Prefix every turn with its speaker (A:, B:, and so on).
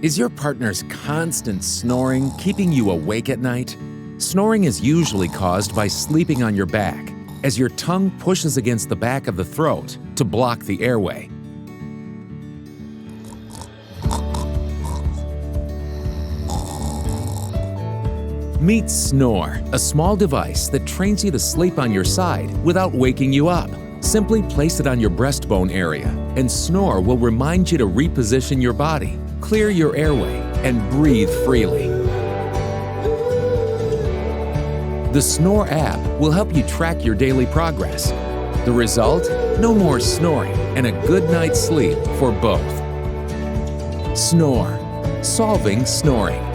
A: Is your partner's constant snoring keeping you awake at night? Snoring is usually caused by sleeping on your back, as your tongue pushes against the back of the throat to block the airway. Meet Snooor, a small device that trains you to sleep on your side without waking you up. Simply place it on your breastbone area, and Snooor will remind you to reposition your body, clear your airway, and breathe freely. The Snooor app will help you track your daily progress. The result? No more snoring and a good night's sleep for both. Snooor, solving snoring.